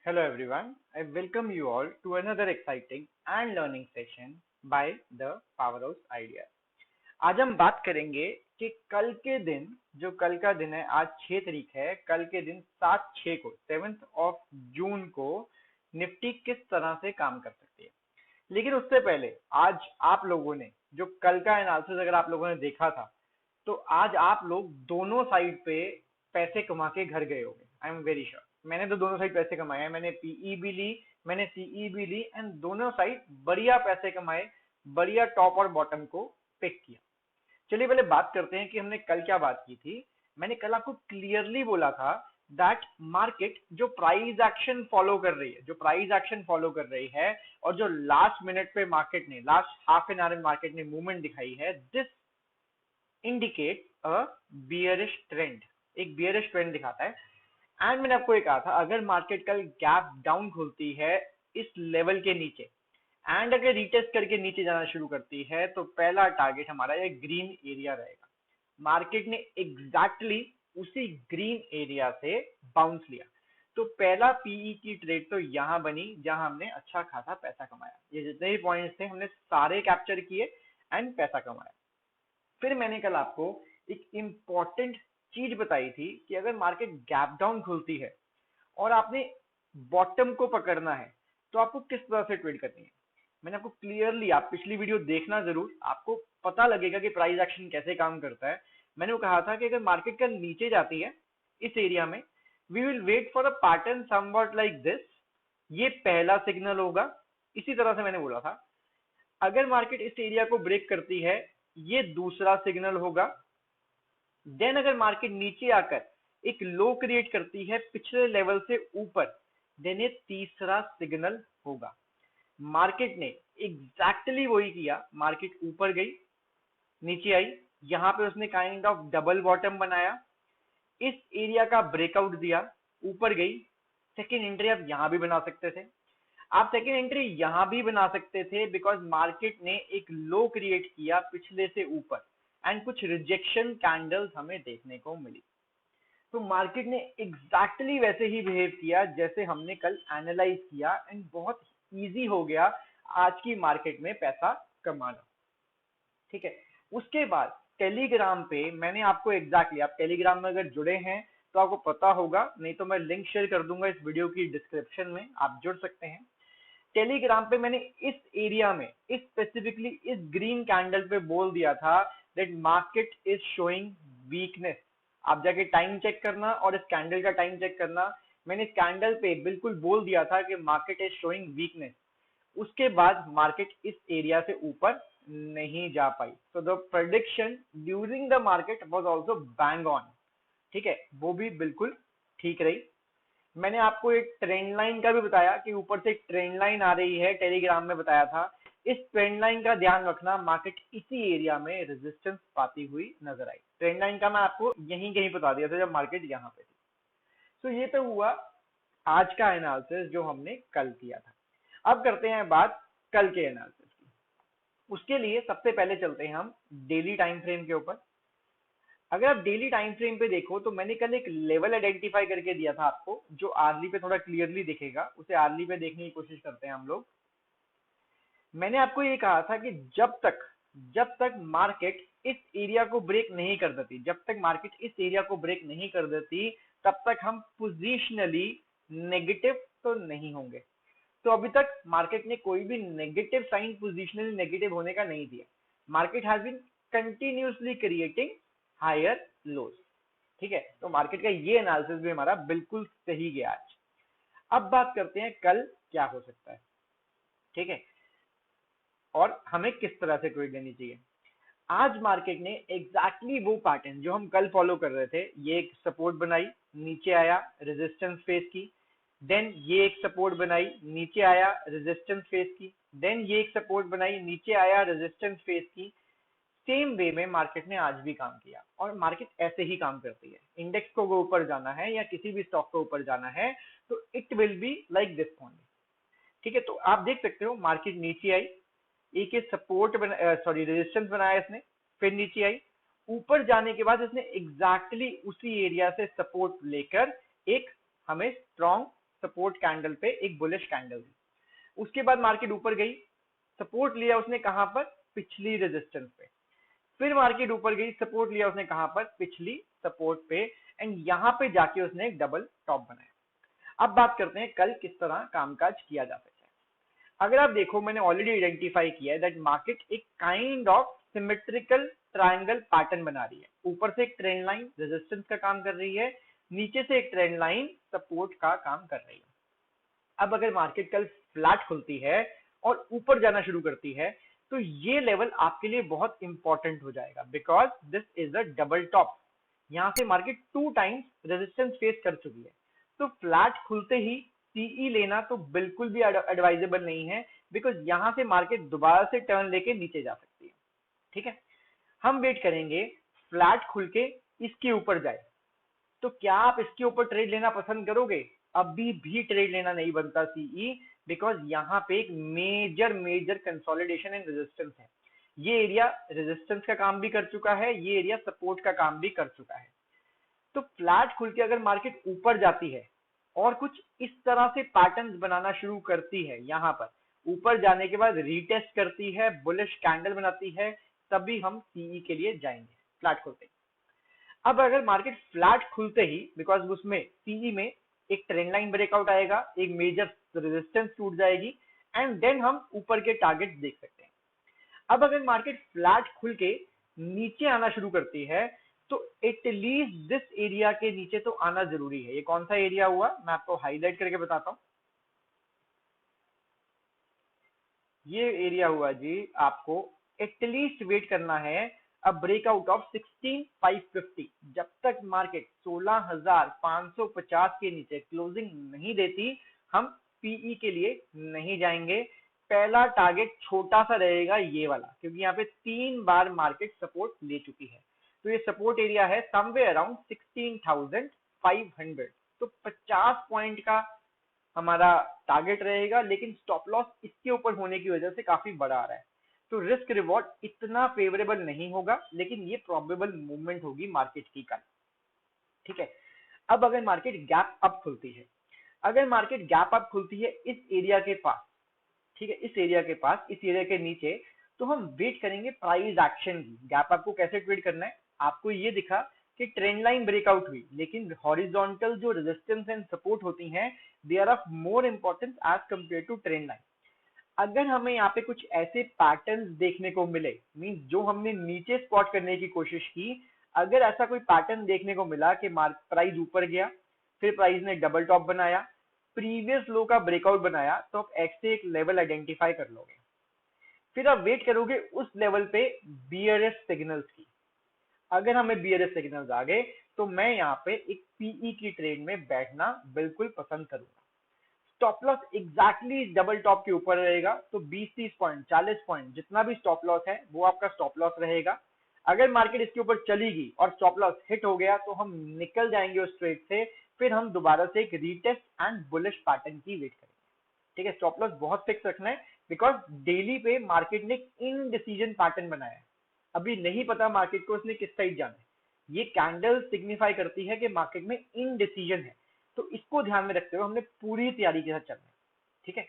Hello everyone, I welcome you all to another exciting and learning session by the Powerhouse Idea। आज हम बात करेंगे कि कल के दिन जो कल का दिन है, आज 6 तारीख है, कल के दिन 7/6 को 7th of जून को निफ्टी किस तरह से काम कर सकती है। लेकिन उससे पहले आज आप लोगों ने जो कल का एनालिसिस अगर आप लोगों ने देखा था तो आज आप लोग दोनों साइड पे पैसे कमा के घर गए होंगे। I am very sure. मैंने तो दोनों साइड पैसे कमाए हैं, मैंने पीई भी ली, मैंने सीई भी ली एंड दोनों साइड बढ़िया पैसे कमाए, बढ़िया टॉप और बॉटम को पिक किया। चलिए पहले बात करते हैं कि हमने कल क्या बात की थी। मैंने कल आपको क्लियरली बोला था दैट मार्केट जो प्राइस एक्शन फॉलो कर रही है, और जो लास्ट मिनट पे मार्केट ने, लास्ट हाफ एन आवर में मार्केट ने मूवमेंट दिखाई है, this indicate a bearish trend, एक बियरिश ट्रेंड दिखाता है। एंड मैंने आपको ये कहा था अगर मार्केट कल गैप डाउन खुलती है इस लेवल के नीचे एंड अगर रिटेस्ट करके नीचे जाना शुरू करती है तो पहला टारगेट हमारा ये ग्रीन एरिया रहेगा। मार्केट ने एग्जैक्टली उसी ग्रीन एरिया से बाउंस लिया, तो पहला पीई की ट्रेड तो यहां बनी जहां हमने अच्छा खासा पैसा कमाया। ये जितने भी पॉइंट्स थे हमने सारे कैप्चर किए एंड पैसा कमाया। फिर मैंने कल आपको एक इंपॉर्टेंट चीज बताई थी कि अगर मार्केट गैप डाउन खुलती है और आपने बॉटम को पकड़ना है तो आपको किस तरह से ट्रेड करनी है। मैंने आपको क्लियरली, आप पिछली वीडियो देखना जरूर, आपको पता लगेगा कि प्राइस एक्शन कैसे काम करता है। मैंने वो कहा था कि अगर मार्केट कल नीचे जाती है इस एरिया में, we will wait for a pattern somewhat like this, ये पहला सिग्नल होगा। इसी तरह से मैंने बोला था अगर मार्केट इस एरिया को ब्रेक करती है ये दूसरा सिग्नल होगा। देन अगर मार्केट नीचे आकर एक लो क्रिएट करती है पिछले लेवल से ऊपर, देन ये तीसरा सिग्नल होगा। मार्केट ने एग्जैक्टली वही किया, मार्केट ऊपर गई, नीचे आई, यहां पे उसने काइंड ऑफ डबल बॉटम बनाया, इस एरिया का ब्रेकआउट दिया, ऊपर गई। सेकेंड एंट्री आप यहां भी बना सकते थे, आप सेकेंड एंट्री यहां भी बना सकते थे बिकॉज मार्केट ने एक लो क्रिएट किया पिछले से ऊपर एंड कुछ रिजेक्शन कैंडल्स हमें देखने को मिली। तो मार्केट ने एग्जैक्टली वैसे ही बिहेव किया जैसे हमने कल एनालाइज किया एंड बहुत इजी हो गया आज की मार्केट में पैसा कमाना। ठीक है, उसके बाद टेलीग्राम पे मैंने आपको एग्जैक्टली, आप टेलीग्राम में अगर जुड़े हैं तो आपको पता होगा, नहीं तो मैं लिंक शेयर कर दूंगा इस वीडियो की डिस्क्रिप्शन में, आप जुड़ सकते हैं। टेलीग्राम पे मैंने इस एरिया में, इस स्पेसिफिकली इस ग्रीन कैंडल पे बोल दिया था that market is showing weakness. आप जाके टाइम चेक करना और इस कैंडल का टाइम चेक करना। मैंने इस कैंडल पे बिल्कुल बोल दिया था कि मार्केट इज शोइंग वीकनेस। उसके बाद मार्केट इस एरिया से ऊपर नहीं जा पाई, so the prediction during the market was also bang on। ठीक है, वो भी बिल्कुल ठीक रही। मैंने आपको एक ट्रेंड लाइन का भी बताया कि ऊपर से एक ट्रेंड लाइन आ रही है, टेलीग्राम में बताया था। इस ट्रेंड लाइन का ध्यान रखना, मार्केट इसी एरिया में रेजिस्टेंस पाती हुई नजर आई। ट्रेंड लाइन का मैं आपको यहीं कहीं बता दिया था जब मार्केट यहाँ पे थी। तो ये तो हुआ आज का एनालिसिस जो हमने कल किया था। अब करते हैं बात कल के एनालिसिस की। उसके लिए सबसे पहले चलते हैं हम डेली टाइम फ्रेम के ऊपर। अगर आप डेली टाइम फ्रेम पे देखो तो मैंने कल एक लेवल आइडेंटिफाई करके दिया था आपको, जो आर्ली पे थोड़ा क्लियरली दिखेगा, उसे आर्ली पे देखने की कोशिश करते हैं हम लोग। मैंने आपको ये कहा था कि जब तक मार्केट इस एरिया को ब्रेक नहीं कर देती, जब तक मार्केट इस एरिया को ब्रेक नहीं कर देती तब तक हम पोजिशनली नेगेटिव तो नहीं होंगे। तो अभी तक मार्केट ने कोई भी नेगेटिव साइन पोजिशनली नेगेटिव होने का नहीं दिया। Market has been continuously creating higher lows. ठीक है, तो मार्केट का ये एनालिसिस भी हमारा बिल्कुल सही गया आज। अब बात करते हैं कल क्या हो सकता है। ठीक है, और हमें किस तरह से ट्रेड लेनी चाहिए। आज मार्केट ने एग्जैक्टली वो पैटर्न जो हम कल फॉलो कर रहे थे, ये एक सपोर्ट बनाई, नीचे आया, रेजिस्टेंस फेस की, देन ये एक सपोर्ट बनाई, नीचे आया, रेजिस्टेंस फेस की, देन ये एक सपोर्ट बनाई, नीचे आया, रेजिस्टेंस फेस की। सेम वे में मार्केट ने आज भी काम किया और मार्केट ऐसे ही काम करती है। इंडेक्स को ऊपर जाना है या किसी भी स्टॉक को ऊपर जाना है तो it will be like this only. ठीक है, तो आप देख सकते हो मार्केट नीचे आई, एक सपोर्ट सॉरी रेजिस्टेंस बनाया इसने, फिर नीचे आई, ऊपर जाने के बाद इसने एग्जैक्टली उसी एरिया से सपोर्ट लेकर एक हमें स्ट्रॉन्ग सपोर्ट कैंडल पे एक बुलिश कैंडल दी। उसके बाद मार्केट ऊपर गई, सपोर्ट लिया उसने कहां पर, पिछली रेजिस्टेंस पे। फिर मार्केट ऊपर गई, सपोर्ट लिया उसने कहां पर, पिछली सपोर्ट पे, एंड यहां पे जाके उसने एक डबल टॉप बनाया। अब बात करते हैं कल किस तरह कामकाज किया जा सकता है। अगर आप देखो, मैंने ऑलरेडी आइडेंटिफाई किया है दैट मार्केट एक kind of symmetrical triangle pattern बना रही है। ऊपर से एक ट्रेंड लाइन रेजिस्टेंस का काम कर रही है, नीचे से एक ट्रेंड लाइन सपोर्ट का काम कर रही है। अब अगर मार्केट कल फ्लैट खुलती है और ऊपर जाना शुरू करती है, तो ये लेवल आपके लिए बहुत इंपॉर्टेंट हो जाएगा, because this is a double top. यहां से मार्केट 2 टाइम्स रेजिस्टेंस फेस कर चुकी है, तो फ्लैट खुलते ही सीई लेना तो बिल्कुल भी एडवाइजेबल नहीं है, बिकॉज यहां से मार्केट दोबारा से टर्न लेके नीचे जा सकती है। ठीक है, हम वेट करेंगे फ्लैट खुल के इसके ऊपर जाए, तो क्या आप इसके ऊपर ट्रेड लेना पसंद करोगे? अभी भी ट्रेड लेना नहीं बनता सीई, बिकॉज यहाँ पे एक major major consolidation and resistance है। ये एरिया रेजिस्टेंस का काम भी कर चुका है, ये एरिया सपोर्ट का काम भी कर चुका है। तो फ्लैट खुल के अगर मार्केट ऊपर जाती है और कुछ इस तरह से पैटर्न्स बनाना शुरू करती है, यहाँ पर ऊपर जाने के बाद रीटेस्ट करती है, बुलिश कैंडल बनाती है, तभी हम सीई के लिए जाएंगे फ्लैट खुलते ही। अब अगर मार्केट फ्लैट खुलते ही, बिकॉज उसमें सीई में एक ट्रेंड लाइन ब्रेकआउट आएगा, एक मेजर रेजिस्टेंस टूट जाएगी, एंड देन हम ऊपर के टारगेट देख सकते हैं। अब अगर मार्केट फ्लैट खुल के नीचे आना शुरू करती है, तो एटलीस्ट दिस एरिया के नीचे तो आना जरूरी है। ये कौन सा एरिया हुआ, मैं आपको हाईलाइट करके बताता हूं। ये एरिया हुआ जी, आपको एटलीस्ट वेट करना है अ ब्रेकआउट ऑफ 16550। जब तक मार्केट 16550 के नीचे क्लोजिंग नहीं देती, हम पीई के लिए नहीं जाएंगे। पहला टारगेट छोटा सा रहेगा ये वाला, क्योंकि यहाँ पे 3 बार मार्केट सपोर्ट ले चुकी है। तो ये सपोर्ट एरिया है समवेयर अराउंड 16500। तो 50 पॉइंट का हमारा टारगेट रहेगा, लेकिन स्टॉप लॉस इसके ऊपर होने की वजह से काफी बड़ा आ रहा है, तो रिस्क रिवॉर्ड इतना फेवरेबल नहीं होगा, लेकिन ये प्रोबेबल मूवमेंट होगी मार्केट की कल। ठीक है, अब अगर मार्केट गैप अप खुलती है, अगर मार्केट गैप अप खुलती है इस एरिया के पास, ठीक है, इस एरिया के पास, इस एरिया के नीचे, तो हम वेट करेंगे प्राइस एक्शन की। गैप अप को कैसे ट्रेड करना है, आपको ये दिखा कि ट्रेंड लाइन ब्रेकआउट हुई, लेकिन हॉरिजॉन्टल जो रेजिस्टेंस एंड सपोर्ट होती हैं, they are of more importance as compare to trend line. अगर हमें यहाँ पे कुछ ऐसे पैटर्न्स देखने को मिले, मींस जो हमने नीचे स्पॉट करने की कोशिश की, अगर ऐसा कोई पैटर्न देखने को मिला कि प्राइस ऊपर गया, फिर प्राइस ने डबल टॉप बनाया, प्रीवियस लो का ब्रेकआउट बनाया, तो आप एक्स से एक लेवल आइडेंटिफाई कर लोगे। फिर आप वेट करोगे उस लेवल पे बियरिश सिग्नल्स की। अगर हमें बियरिश सिग्नल्स आ गए, तो मैं यहाँ पे एक पीई की ट्रेड में बैठना बिल्कुल पसंद करूंगा। Stop loss exactly double top के ऊपर रहेगा, तो 20-30 पॉइंट, 40 पॉइंट, जितना भी स्टॉप लॉस है वो आपका स्टॉप लॉस रहेगा। अगर मार्केट इसके ऊपर चली गई और स्टॉप लॉस हिट हो गया, तो हम निकल जाएंगे उस ट्रेड से, फिर हम दोबारा से एक रीटेस्ट एंड बुलिश पैटर्न की वेट करेंगे। ठीक है, स्टॉप लॉस बहुत फिक्स रखना है, बिकॉज डेली पे मार्केट ने इनडिसीजन पैटर्न बनाया है, अभी नहीं पता मार्केट को उसने किस साइड जाना है। ये कैंडल सिग्निफाई करती है कि मार्केट में इनडिसीजन है, तो इसको ध्यान में रखते हुए हमने पूरी तैयारी के साथ चलना है। ठीक है,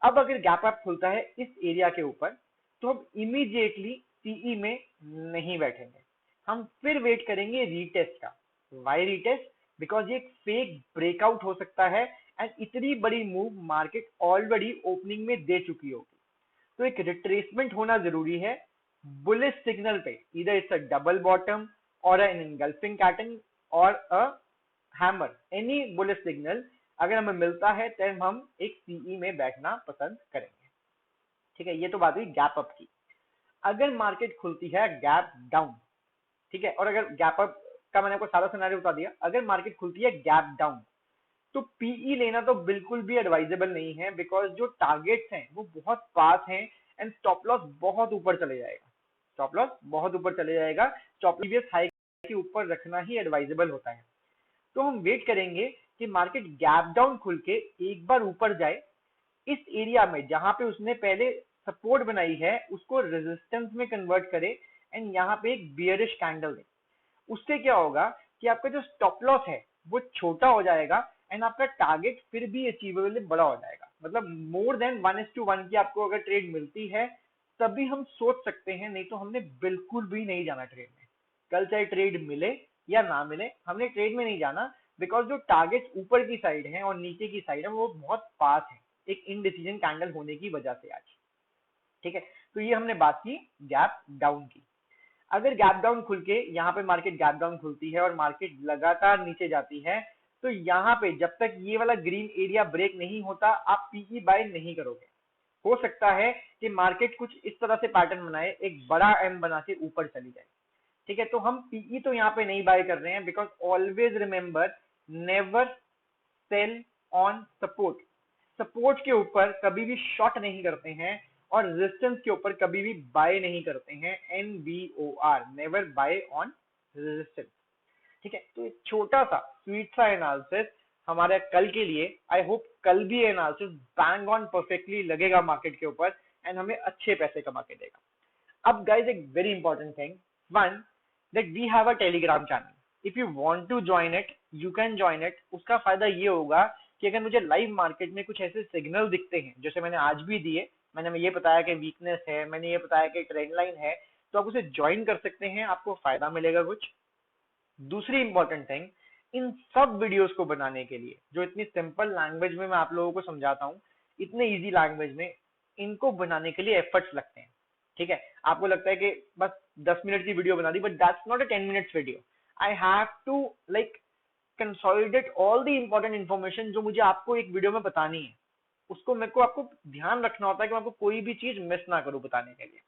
अब अगर गैप अप खुलता है इस एरिया के ऊपर, तो हम इमीडिएटली सीई में नहीं बैठेंगे, हम फिर वेट करेंगे रीटेस्ट का। Y retest? बिकॉज ये एक फेक ब्रेकआउट हो सकता है, एंड इतनी बड़ी मूव मार्केट ऑलरेडी ओपनिंग में दे चुकी होगी, तो एक रिट्रेसमेंट होना जरूरी है बुलिश सिग्नल पे, इधर इट्स अ डबल बॉटम और एन एंगल्फिंग पैटर्न और a hammer, any bullish signal अगर हमें मिलता है, तब हम एक सीई में बैठना पसंद करेंगे। ठीक है, ये तो बात हुई गैप अप की। अगर मार्केट खुलती है गैप डाउन, ठीक है, और अगर गैप अप का मैंने आपको सारा सिनेरियो बता दिया, अगर मार्केट खुलती है गैप डाउन, तो पीई लेना तो बिल्कुल भी एडवाइजेबल नहीं है, बिकॉज जो टारगेट्स हैं वो बहुत पास हैं, एंड स्टॉप लॉस बहुत ऊपर चले जाएगा, स्टॉप लॉस बहुत ऊपर चले जाएगा। स्टॉप प्रीवियस हाई के ऊपर रखना ही एडवाइजेबल होता है। तो हम वेट करेंगे कि मार्केट गैप डाउन खुल के एक बार ऊपर जाए, इस एरिया में जहां पे उसने पहले सपोर्ट बनाई है उसको रेजिस्टेंस में कन्वर्ट करे, एंड यहाँ पे एक बियरिश कैंडल दे। उससे क्या होगा कि आपका जो स्टॉप लॉस है वो छोटा हो जाएगा, एंड आपका टारगेट फिर भी अचीवेबल बड़ा हो जाएगा। मतलब मोर देन 1:1 की आपको अगर ट्रेड मिलती है तभी हम सोच सकते हैं, नहीं तो हमने बिल्कुल भी नहीं जाना ट्रेड में। कल चाहे ट्रेड मिले या ना मिले, हमने ट्रेड में नहीं जाना, बिकॉज जो टारगेट ऊपर की साइड है और नीचे की साइड है वो बहुत पास है, एक इनडिसीजन कैंडल होने की वजह से आज। ठीक है, तो ये हमने बात की गैप डाउन की। अगर गैप डाउन खुल के यहाँ पे मार्केट गैप डाउन खुलती है और मार्केट लगातार नीचे जाती है, तो यहाँ पे जब तक ये वाला ग्रीन एरिया ब्रेक नहीं होता आप पीई बाय नहीं करोगे। हो सकता है कि मार्केट कुछ इस तरह से पैटर्न बनाए, एक बड़ा एम बना के ऊपर चली जाए। ठीक है, तो हम पीई तो यहाँ पे नहीं बाय कर रहे हैं, because always remember, never cell on support. Support के ऊपर कभी भी शॉर्ट नहीं करते हैं और रेजिस्टेंस के ऊपर कभी भी बाय नहीं करते हैं। NBOR, never buy on resistance. ठीक है, तो एक छोटा सा स्वीट सा एनालिसिस हमारे कल के लिए। आई होप कल भी एनालिसिस बैंग ऑन परफेक्टली लगेगा मार्केट के ऊपर एंड हमें अच्छे पैसे कमा के देगा। अब गाइज एक very important thing, one, that we have a Telegram channel. If you want to join it you can join it. उसका फायदा ये होगा कि अगर मुझे लाइव मार्केट में कुछ ऐसे सिग्नल दिखते हैं जैसे मैंने आज भी दिए, मैंने ये बताया कि वीकनेस है, मैंने ये बताया कि ट्रेंड लाइन है, तो आप उसे ज्वाइन कर सकते हैं, आपको फायदा मिलेगा कुछ। दूसरी इंपॉर्टेंट थिंग, इन सब वीडियोस को बनाने के लिए जो इतनी सिंपल लैंग्वेज में मैं आप लोगों को समझाता हूँ, इतने इजी लैंग्वेज में इनको बनाने के लिए एफर्ट्स लगते हैं। ठीक है, आपको लगता है कि बस 10 मिनट की वीडियो बना दी, but that's not a 10 minutes video. I have to like consolidate all the important information जो मुझे आपको एक वीडियो में बतानी है। उसको मेरे को आपको ध्यान रखना होता है कि मैं आपको कोई भी चीज मिस ना करूं बताने के लिए।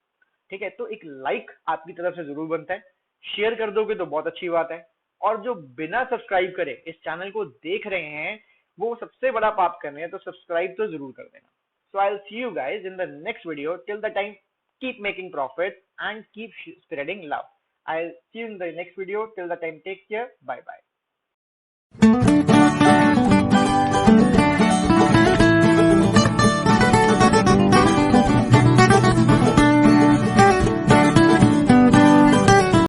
ठीक है, तो एक लाइक आपकी तरफ से जरूर बनता है, शेयर कर दोगे तो बहुत अच्छी बात है। और जो बिना सब्सक्राइब करे इस चैनल को देख रहे हैं वो सबसे बड़ा पाप कर रहे हैं, तो सब्सक्राइब तो जरूर कर देना। So I will see you guys in the next video. Till the time keep making profits and keep spreading love. I'll see you in the next video. Till the time, take care. Bye bye.